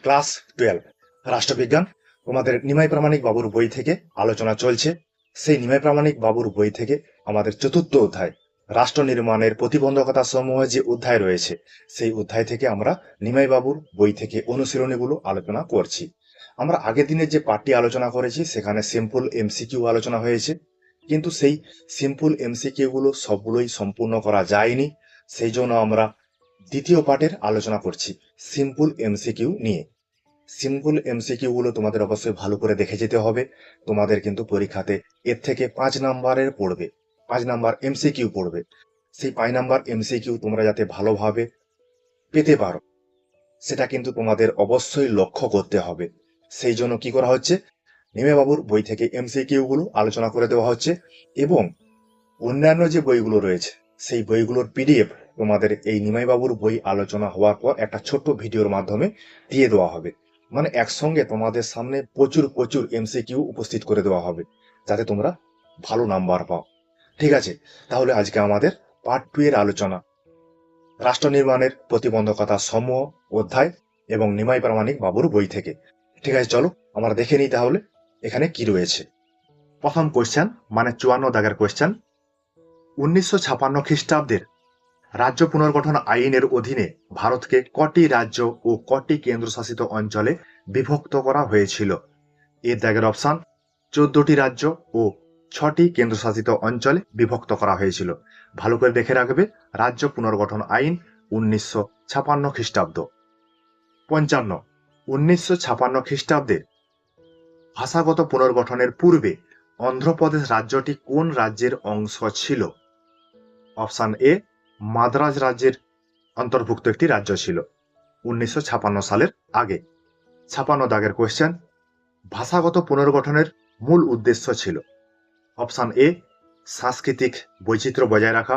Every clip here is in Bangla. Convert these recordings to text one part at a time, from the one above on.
ক্লাস 12 রাষ্ট্রবিজ্ঞান। তোমাদের নিমাই প্রামাণিক বাবুর বই থেকে আলোচনা চলছে। সেই নিমাই প্রামাণিক বাবুর বই থেকে আমাদের চতুর্থ অধ্যায় রাষ্ট্র নির্মাণের প্রতিবন্ধকতা সমূহ যে অধ্যায় রয়েছে, সেই অধ্যায় থেকে আমরা নিমাই বাবুর বই থেকে অনুশীলনীগুলো আলোচনা করছি। আমরা আগের দিনের যে পাঠটি আলোচনা করেছি সেখানে সিম্পল এমসিকিউ আলোচনা হয়েছে, কিন্তু সেই সিম্পল এমসিকিউ গুলো সবগুলোই সম্পূর্ণ করা যায়নি। সেই জন্য আমরা দ্বিতীয় পার্টের আলোচনা করছি সিম্পল এমসিকিউ নিয়ে। সিম্পল এমসিকিউ গুলো তোমাদের অবশ্যই ভালো করে দেখে যেতে হবে। তোমাদের কিন্তু পরীক্ষাতে এর থেকে 5 নাম্বারের পড়বে, 5 নাম্বার এমসিকিউ পড়বে। সেই 5 নাম্বার এমসিকিউ তোমরা যাতে ভালোভাবে পেতে পারো, সেটা কিন্তু তোমাদের অবশ্যই লক্ষ্য করতে হবে। সেই জন্য কি করা হচ্ছে, নিমেবাবুর বই থেকে এমসিকিউ গুলো আলোচনা করে দেওয়া হচ্ছে, এবং অন্যান্য যে বইগুলো রয়েছে সেই বইগুলোর পিডিএফ তোমাদের এই নিমাইবাবুর বই আলোচনা হওয়ার পর একটা ছোট্ট ভিডিওর মাধ্যমে দিয়ে দেওয়া হবে। মানে একসঙ্গে তোমাদের সামনে প্রচুর প্রচুর এমসিকিউ উপস্থিত করে দেওয়া হবে, যাতে তোমরা ভালো নাম্বার পাও। ঠিক আছে, তাহলে আজকে আমাদের পার্ট 2 এর আলোচনা রাষ্ট্র নির্মাণের প্রতিবন্ধকতা সমূহ অধ্যায় এবং নিমাই প্রামাণিক বাবুর বই থেকে। ঠিক আছে, চলো আমরা দেখে নিই তাহলে এখানে কি রয়েছে। প্রথম কোয়েশ্চেন, মানে 54 দাগের কোয়েশ্চেন। 1956 খ্রিস্টাব্দের রাজ্য পুনর্গঠন আইনের অধীনে ভারতকে কটি রাজ্য ও কটি কেন্দ্রশাসিত অঞ্চলে বিভক্ত করা হয়েছিল? এর দাগের অপশন 14টি রাজ্য ও 6টি কেন্দ্রশাসিত অঞ্চলে বিভক্ত করা হয়েছিল। ভালো করে দেখে রাখবে, রাজ্য পুনর্গঠন আইন 1956 খ্রিস্টাব্দ। 55, 1956 খ্রিস্টাব্দে ভাষাগত পুনর্গঠনের পূর্বে অন্ধ্রপ্রদেশ রাজ্যটি কোন রাজ্যের অংশ ছিল? অপশন এ, মাদ্রাজ রাজ্যের অন্তর্ভুক্ত একটি রাজ্য ছিল 1956 সালের আগে। 56 দাগের কোয়েশ্চেন, ভাষাগত পুনর্গঠনের মূল উদ্দেশ্য ছিল? অপশন এ, সাংস্কৃতিক বৈচিত্র্য বজায় রাখা।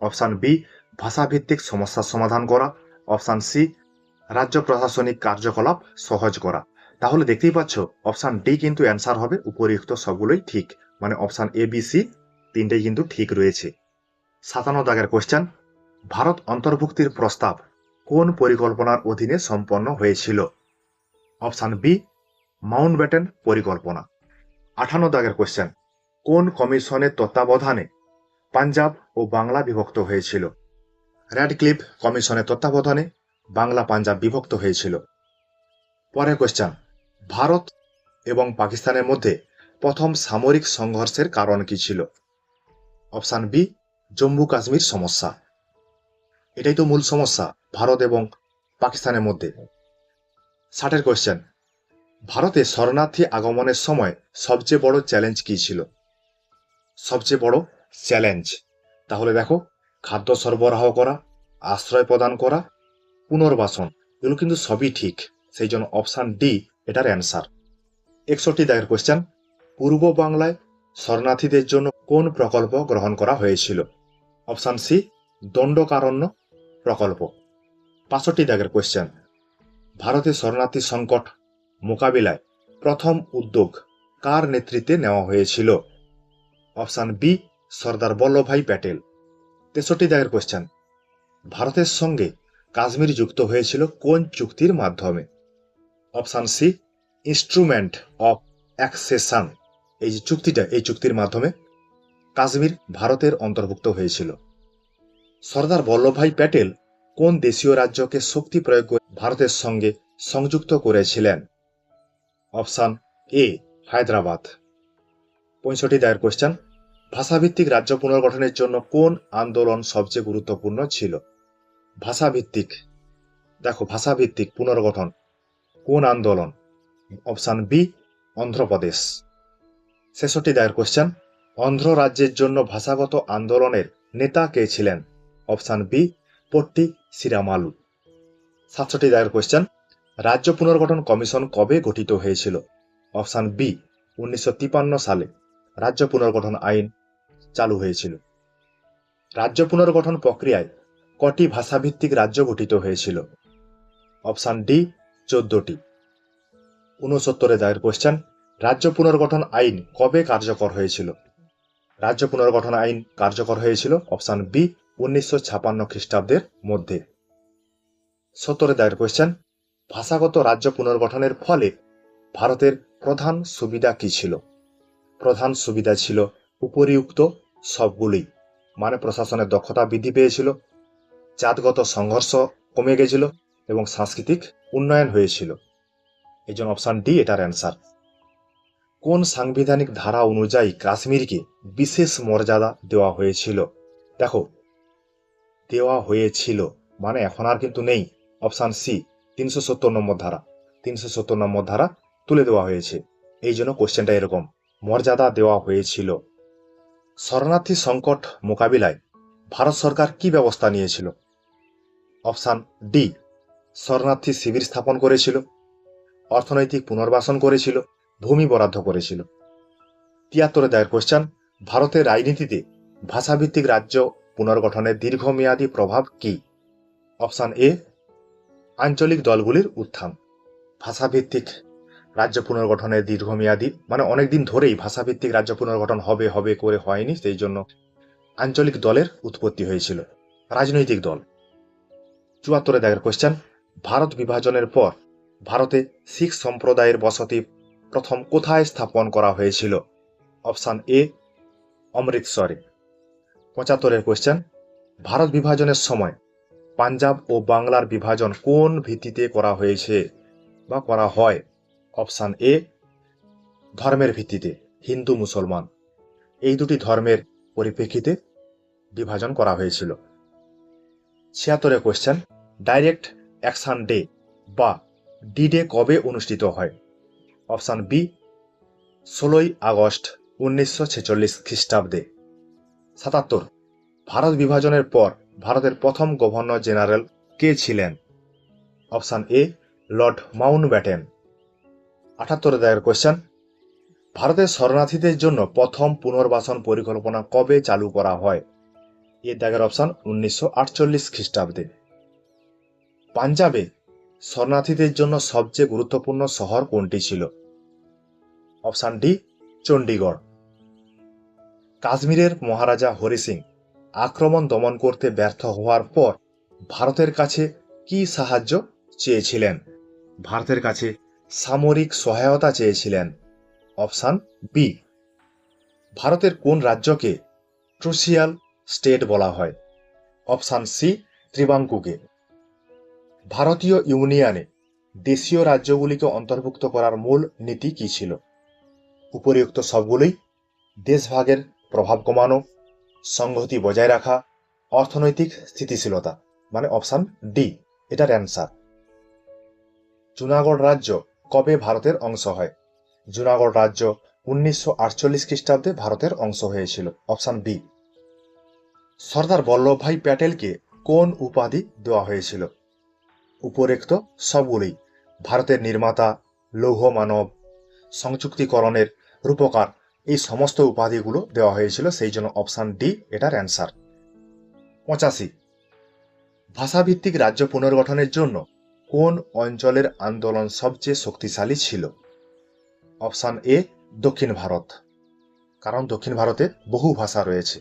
অপশন বি, ভাষাভিত্তিক সমস্যার সমাধান করা। অপশন সি, রাজ্য প্রশাসনিক কার্যকলাপ সহজ করা। তাহলে দেখতেই পাচ্ছ অপশন ডি কিন্তু অ্যান্সার হবে, উপরিউক্ত সবগুলোই ঠিক, মানে অপশন এ বি সি তিনটেই কিন্তু ঠিক রয়েছে। 57 দাগের কোয়েশ্চেন, ভারত অন্তর্ভুক্তির প্রস্তাব কোন পরিকল্পনার অধীনে সম্পন্ন হয়েছিল? অপশন বি, মাউন্টব্যাটেন পরিকল্পনা। 58 দাগের কোয়েশ্চেন, কোন কমিশনের তত্ত্বাবধানে পাঞ্জাব ও বাংলা বিভক্ত হয়েছিল? র্যাডক্লিফ কমিশনের তত্ত্বাবধানে বাংলা পাঞ্জাব বিভক্ত হয়েছিল। পরের কোয়েশ্চেন, ভারত এবং পাকিস্তানের মধ্যে প্রথম সামরিক সংঘর্ষের কারণ কি ছিল? অপশন বি, জম্মু কাশ্মীর সমস্যা। এটাই তো মূল সমস্যা ভারত এবং পাকিস্তানের মধ্যে। 60 কোয়েশ্চেন, ভারতে শরণার্থী আগমনের সময় সবচেয়ে বড় চ্যালেঞ্জ কি ছিল? সবচেয়ে বড় চ্যালেঞ্জ, তাহলে দেখো, খাদ্য সরবরাহ করা, আশ্রয় প্রদান করা, পুনর্বাসন, এগুলো কিন্তু সবই ঠিক। সেই জন্য অপশন ডি এটার অ্যান্সার। 61 দাগের কোয়েশ্চেন, পূর্ব বাংলায় শরণার্থীদের জন্য কোন প্রকল্প গ্রহণ করা হয়েছিল? অপশন সি, দণ্ডকারণ্য প্রকল্প। 65 দাগের কোয়েশ্চেন, ভারতের শরণার্থী সংকট মোকাবিলায় প্রথম উদ্যোগ কার নেতৃত্বে নেওয়া হয়েছিল? Option B, Sardar Vallabhbhai Patel. 63 দাগের কোয়েশ্চেন, ভারতের সঙ্গে কাশ্মীর যুক্ত হয়েছিল কোন চুক্তির মাধ্যমে? Option C, instrument of accession. এই যে চুক্তিটা, এই চুক্তির মাধ্যমে কাশ্মীর ভারতের অন্তর্ভুক্ত হয়েছিল। সর্দার বল্লভভাই প্যাটেল কোন দেশীয় রাজ্যকে শক্তি প্রয়োগ করে ভারতের সঙ্গে সংযুক্ত করেছিলেন? Option A, Hyderabad. 65 দাগের কোয়েশ্চেন, ভাষাভিত্তিক রাজ্য পুনর্গঠনের জন্য কোন আন্দোলন সবচেয়ে গুরুত্বপূর্ণ ছিল? ভাষাভিত্তিক, দেখো, ভাষাভিত্তিক পুনর্গঠন কোন আন্দোলন? Option B, Andhra Pradesh. 66 দাগের কোয়েশ্চেন, অন্ধ্র রাজ্যের জন্য ভাষাগত আন্দোলনের নেতা কে ছিলেন? অপশন বি, পট্টি শ্রীরামালু। 67 দাগের কোয়েশ্চেন, রাজ্য পুনর্গঠন কমিশন কবে গঠিত হয়েছিল? অপশন বি, 1953 সালে রাজ্য পুনর্গঠন আইন চালু হয়েছিল। রাজ্য পুনর্গঠন প্রক্রিয়ায় কটি ভাষাভিত্তিক রাজ্য গঠিত হয়েছিল? Option D, 14টি। 69 দাগের কোয়েশ্চেন, রাজ্য পুনর্গঠন আইন কবে কার্যকর হয়েছিল? রাজ্য পুনর্গঠন আইন কার্যকর হয়েছিল অপশন বি, 1956 খ্রিস্টাব্দের মধ্যে। 70 দাগের কোয়েশ্চেন, ভাষাগত রাজ্য পুনর্গঠনের ফলে ভারতের প্রধান সুবিধা কি ছিল? প্রধান সুবিধা ছিল উপরিউক্ত সবগুলি, মানে প্রশাসনের দক্ষতা বৃদ্ধি পেয়েছিল, জাতগত সংঘর্ষ কমে গেছিল এবং সাংস্কৃতিক উন্নয়ন হয়েছিল। এই জন্য অপশন ডি এটার অ্যান্সার। কোন সাংবিধানিক ধারা অনুযায়ী কাশ্মীরকে বিশেষ মর্যাদা দেওয়া হয়েছিল? দেখো, দেওয়া হয়েছিল মানে এখন আর কিন্তু নেই। অপশন সি 370 নম্বর ধারা। 370 নম্বর ধারা তুলে দেওয়া হয়েছে, এই জন্য কোশ্চেনটা এরকম, মর্যাদা দেওয়া হয়েছিল। শরণার্থী সংকট মোকাবিলায় ভারত সরকার কি ব্যবস্থা নিয়েছিল? অপশন ডি শরণার্থী শিবির স্থাপন করেছিল, অর্থনৈতিক পুনর্বাসন করেছিল, ভূমি বরাদ্দ করেছিল। 73 দায়ের কোশ্চেন, ভারতের রাজনীতিতে ভাষাভিত্তিক রাজ্য পুনর্গঠনের দীর্ঘমেয়াদী প্রভাব কি? অপশন এ আঞ্চলিক দলগুলির উত্থান। ভাষাভিত্তিক রাজ্য পুনর্গঠনের দীর্ঘমেয়াদী মানে অনেকদিন ধরেই ভাষাভিত্তিক রাজ্য পুনর্গঠন হবে হবে করে হয়নি, সেই জন্য আঞ্চলিক দলের উৎপত্তি হয়েছিল, রাজনৈতিক দল। 74 দাগের কোশ্চেন, ভারত বিভাজনের পর ভারতে শিখ সম্প্রদায়ের বসতি প্রথম কোথায় স্থাপন করা হয়েছিল? অপশন এ অমৃতসরে। 75 কোশ্চেন, ভারত বিভাজনের সময় পাঞ্জাব ও বাংলার বিভাজন কোন ভিত্তিতে করা হয়েছে বা করা হয়? অপশন এ ধর্মের ভিত্তিতে, হিন্দু মুসলমান এই দুটি ধর্মের পরিপ্রেক্ষিতে বিভাজন করা হয়েছিল। 76 কোশ্চেন, ডাইরেক্ট অ্যাকশন ডে বা ডি ডে কবে অনুষ্ঠিত হয়? অপশন বি 16 আগস্ট 1946 খ্রিস্টাব্দে। 77 ভারত বিভাজনের পর ভারতের প্রথম গভর্নর জেনারেল কে ছিলেন? Option A Lord Mountbatten. 78 দাগের কোশ্চেন, ভারতের শরণার্থীদের জন্য প্রথম পুনর্বাসন পরিকল্পনা কবে চালু করা হয়? এর দাগের অপশন 1948 খ্রিস্টাব্দে। পাঞ্জাবে শরণার্থীদের জন্য সবচেয়ে গুরুত্বপূর্ণ শহর কোনটি ছিল? Option D Chandigarh. কাশ্মীরের মহারাজা হরি সিং আক্রমণ দমন করতে ব্যর্থ হওয়ার পর ভারতের কাছে কি সাহায্য চেয়েছিলেন? ভারতের কাছে সামরিক সহায়তা চেয়েছিলেন। Option B. ভারতের কোন রাজ্যকে ট্রুসিয়াল স্টেট বলা হয়? অপশন সি ত্রিবাঙ্কুকে। ভারতীয় ইউনিয়নে দেশীয় রাজ্যগুলিকে অন্তর্ভুক্ত করার মূল নীতি কি ছিল? উপরিউক্ত সবগুলোই, দেশভাগের প্রভাব কমানো, সংহতি বজায় রাখা, অর্থনৈতিক স্থিতিশীলতা, মানে অপশন ডি এটার অ্যান্সার। জুনাগড় রাজ্য কবে ভারতের অংশ হয়? জুনাগড় রাজ্য 1948 খ্রিস্টাব্দে ভারতের অংশ হয়েছিল। Option B. সর্দার বল্লভভাই প্যাটেলকে কোন উপাধি দেওয়া হয়েছিল? উপরোক্ত সবগুলোই, ভারতের নির্মাতা, লৌহ মানব, সংযুক্তিকরণের রূপকার, এই সমস্ত উপাধিগুলো দেওয়া হয়েছিল, সেই জন্য অপশন ডি এটার অ্যান্সার। 85 ভাষাভিত্তিক রাজ্য পুনর্গঠনের জন্য কোন অঞ্চলের আন্দোলন সবচেয়ে শক্তিশালী ছিল? অপশন এ দক্ষিণ ভারত, কারণ দক্ষিণ ভারতে বহু ভাষা রয়েছে।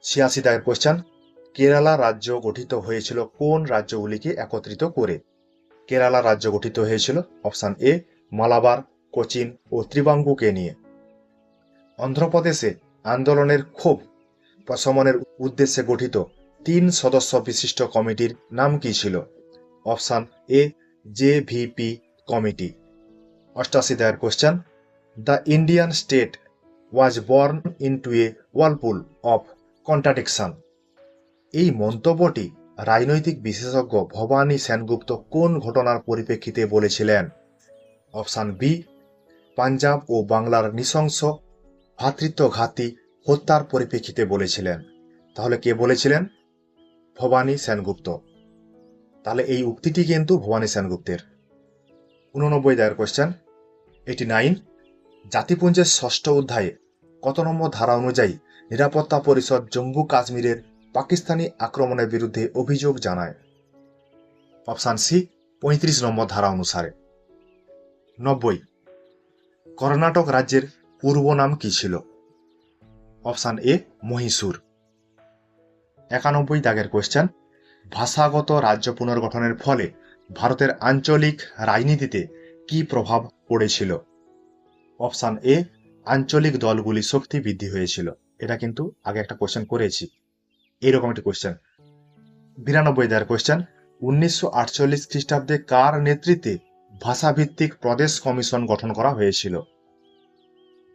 86 দাগের কোশ্চেন, কেরালা রাজ্য গঠিত হয়েছিল কোন রাজ্যগুলিকে একত্রিত করে? কেরালা রাজ্য গঠিত হয়েছিল অপশন এ মালাবার, কোচিন ও ত্রিবাঙ্কুকে নিয়ে। অন্ধ্রপ্রদেশে আন্দোলনের ক্ষোভ প্রশমনের উদ্দেশ্যে গঠিত 3 সদস্য বিশিষ্ট কমিটির নাম কি ছিল? Option A JVP committee. 88 দাগের question, the Indian state was born into a Whirlpool of contradiction. এই মন্তব্যটি রাজনৈতিক বিশেষজ্ঞ ভবানী সেনগুপ্ত কোন ঘটনার পরিপ্রেক্ষিতে বলেছিলেন? অপশন বি পাঞ্জাব ও বাংলার নৃশংস ভ্রাতৃত্বঘাতী হত্যার পরিপ্রেক্ষিতে বলেছিলেন। তাহলে কে বলেছিলেন? ভবানী সেনগুপ্ত। তাহলে এই উক্তিটি কিন্তু ভবানী সেনগুপ্তের। 89 দাগের কোশ্চেন, 89 জাতিপুঞ্জের ষষ্ঠ অধ্যায়ে কত নম্বর ধারা অনুযায়ী নিরাপত্তা পরিষদ জম্মু কাশ্মীরের পাকিস্তানি আক্রমণের বিরুদ্ধে অভিযোগ জানায়? অপশন সি 35 নম্বর ধারা অনুসারে। 90 কর্ণাটক রাজ্যের পূর্ব নাম কি ছিল? Option A Mysore. 91 দাগের কোশ্চেন, ভাষাগত রাজ্য পুনর্গঠনের ফলে ভারতের আঞ্চলিক রাজনীতিতে কি প্রভাব পড়েছিল? অপশান এ, আঞ্চলিক দলগুলি শক্তি বৃদ্ধি হয়েছিল। এটা কিন্তু আগে একটা কোশ্চেন করেছি, এইরকম একটি কোশ্চেন। 92 দায়ের কোশ্চেন, 1948 খ্রিস্টাব্দে কার নেতৃত্বে ভাষাভিত্তিক প্রদেশ কমিশন গঠন করা হয়েছিল?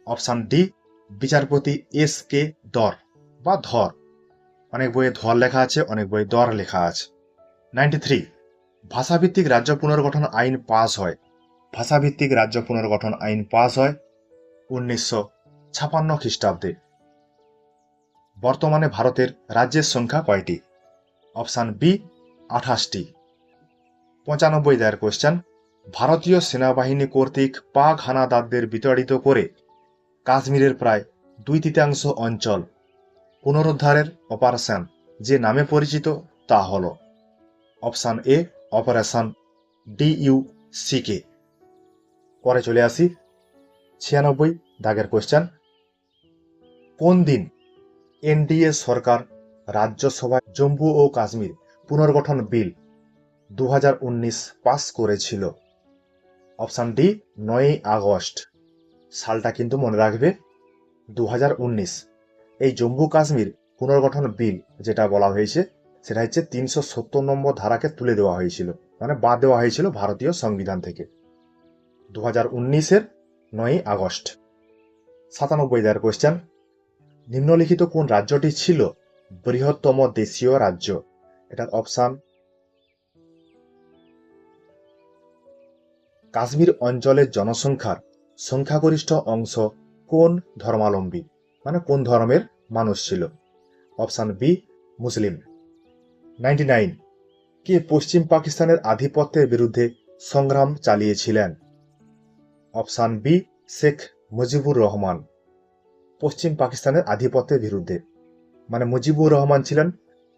অপশান ডি, বিচারপতি এস কে দর বা ধর। অনেক বইয়ে ধর লেখা আছে, অনেক বইয়ে দর লেখা আছে। 93, ভাষাভিত্তিক রাজ্য পুনর্গঠন আইন পাস হয়। ভাষাভিত্তিক রাজ্য পুনর্গঠন আইন পাস হয় 1956 খ্রিস্টাব্দে। বর্তমানে ভারতের রাজ্যের সংখ্যা কয়টি? Option B, 28টি। 95 দায়ের কোশ্চেন, ভারতীয় সেনাবাহিনী কর্তৃক পাক হানাদারদের বিতাড়িত করে কাশ্মীরের প্রায় 2/3 অঞ্চল পুনরুদ্ধারের অপারেশন যে নামে পরিচিত তা হল? Option A, operation DUCK। পরে চলে আসি 96 দাগের কোশ্চেন, কোন দিন এনডিএ সরকার রাজ্যসভায় জম্মু ও কাশ্মীর পুনর্গঠন বিল 2019 পাস করেছিল? Option D, 9 August. সালটা কিন্তু মনে রাখবে, 2019। এই জম্মু কাশ্মীর পুনর্গঠন বিল যেটা বলা হয়েছে সেটা হচ্ছে 370 নম্বর ধারাকে তুলে দেওয়া হয়েছিল, মানে বাদ দেওয়া হয়েছিল ভারতীয় সংবিধান থেকে 2019-এর 9 আগস্ট। 97 দায়ের কোশ্চেন, নিম্নলিখিত কোন রাজ্যটি ছিল বৃহত্তম দেশীয় রাজ্য? এটার অপশান, কাশ্মীর অঞ্চলের জনসংখ্যার সংখ্যাগরিষ্ঠ অংশ কোন ধর্মাবলম্বী, মানে কোন ধর্মের মানুষ ছিল? অপশান বি, মুসলিম। 99, কে পশ্চিম পাকিস্তানের আধিপত্যের বিরুদ্ধে সংগ্রাম চালিয়েছিলেন? Option B, Sheikh Mujibur Rahman. পশ্চিম পাকিস্তানের আধিপত্যের বিরুদ্ধে, মানে মুজিবুর রহমান ছিলেন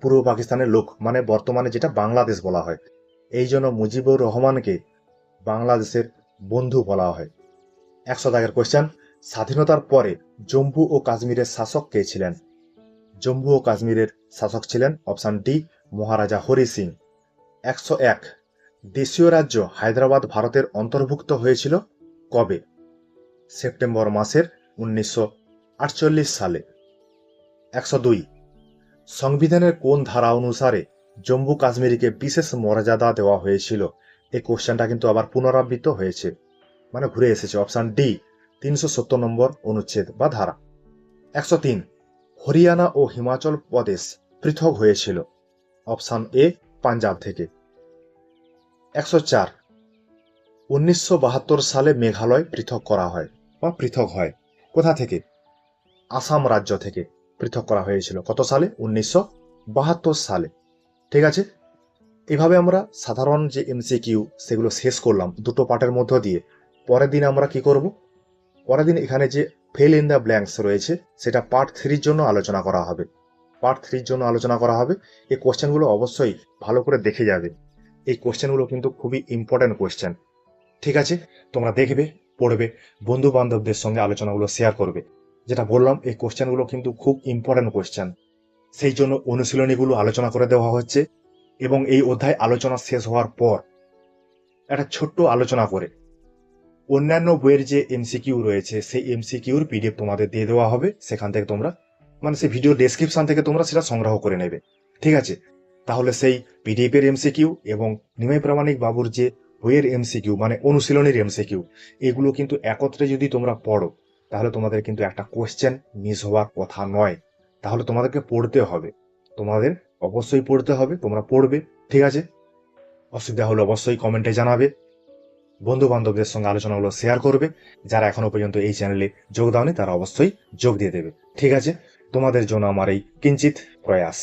পূর্ব পাকিস্তানের লোক, মানে বর্তমানে যেটা বাংলাদেশ বলা হয়। এই জন্য মুজিবুর রহমানকে বাংলাদেশের বন্ধু বলা হয়। 100 দাগের কোশ্চেন, স্বাধীনতার পরে জম্মু ও কাশ্মীরের শাসক কে ছিলেন? জম্মু ও কাশ্মীরের শাসক ছিলেন অপশান ডি, মহারাজা হরি সিং। 101, দেশীয় রাজ্য হায়দ্রাবাদ ভারতের অন্তর্ভুক্ত হয়েছিল কবে? সেপ্টেম্বর মাসের 1948 সালে। 102, সংবিধানের কোন ধারা অনুসারে জম্মু কাশ্মীরকে বিশেষ মর্যাদা দেওয়া হয়েছিল? এই কোশ্চেনটা কিন্তু আবার পুনরাবৃত্ত হয়েছে, মানে ঘুরে এসেছে। অপশান ডি, 370 নম্বর অনুচ্ছেদ বা ধারা। 103, হরিয়ানা ও হিমাচল প্রদেশ পৃথক হয়েছিল? অপশান এ, পাঞ্জাব থেকে। 104, 1972 সালে মেঘালয় পৃথক করা হয় বা পৃথক হয় কোথা থেকে? আসাম রাজ্য থেকে পৃথক করা হয়েছিল। কত সালে? 1972 সালে। ঠিক আছে, এইভাবে আমরা সাধারণ যে MCQ সেগুলো শেষ করলাম দুটো পার্টের মধ্য দিয়ে। পরের দিন আমরা কি করব? পরের দিন এখানে যে ফিল ইন দ্য ব্ল্যাঙ্কস রয়েছে সেটা পার্ট 3-র জন্য আলোচনা করা হবে। পার্ট 3-র জন্য আলোচনা করা হবে। এই কোশ্চেনগুলো অবশ্যই ভালো করে দেখে যাবে। এই কোশ্চেনগুলো কিন্তু খুবই ইম্পর্টেন্ট কোশ্চেন। ঠিক আছে, তোমরা দেখবে, পড়বে, বন্ধু বান্ধবদের সঙ্গে আলোচনাগুলো শেয়ার করবে। যেটা বললাম, এই কোশ্চেনগুলো কিন্তু খুব ইম্পর্টেন্ট কোশ্চেন, সেই জন্য অনুশীলনীগুলো আলোচনা করে দেওয়া হচ্ছে। এবং এই অধ্যায় আলোচনা শেষ হওয়ার পর একটা ছোট্ট আলোচনা করে অন্যান্য বইয়ের যে MCQ রয়েছে সেই MCQর PDF তোমাদের দিয়ে দেওয়া হবে। সেখান থেকে তোমরা, মানে সেই ভিডিও ডেসক্রিপশন থেকে তোমরা সেটা সংগ্রহ করে নেবে। ঠিক আছে, তাহলে সেই PDF এর MCQ এবং নিমাই প্রামাণিক বাবুর যে বইয়ের MCQ, মানে অনুশীলনীর MCQ, এগুলো কিন্তু একত্রে যদি তোমরা পড়ো তাহলে তোমাদের কিন্তু একটা কোশ্চেন মিস হওয়ার কথা নয়। তাহলে তোমাদেরকে পড়তে হবে, তোমাদের অবশ্যই পড়তে হবে। তোমরা পড়বে, ঠিক আছে? অসুবিধা হলে অবশ্যই কমেন্টে জানাবে। বন্ধু বান্ধবদের সঙ্গে আলোচনাগুলো শেয়ার করবে। যারা এখনো পর্যন্ত এই চ্যানেলে যোগ দাওনি তারা অবশ্যই যোগ দিয়ে দেবে। ঠিক আছে, তোমাদের জন্য আমার এই কিঞ্চিত প্রয়াস।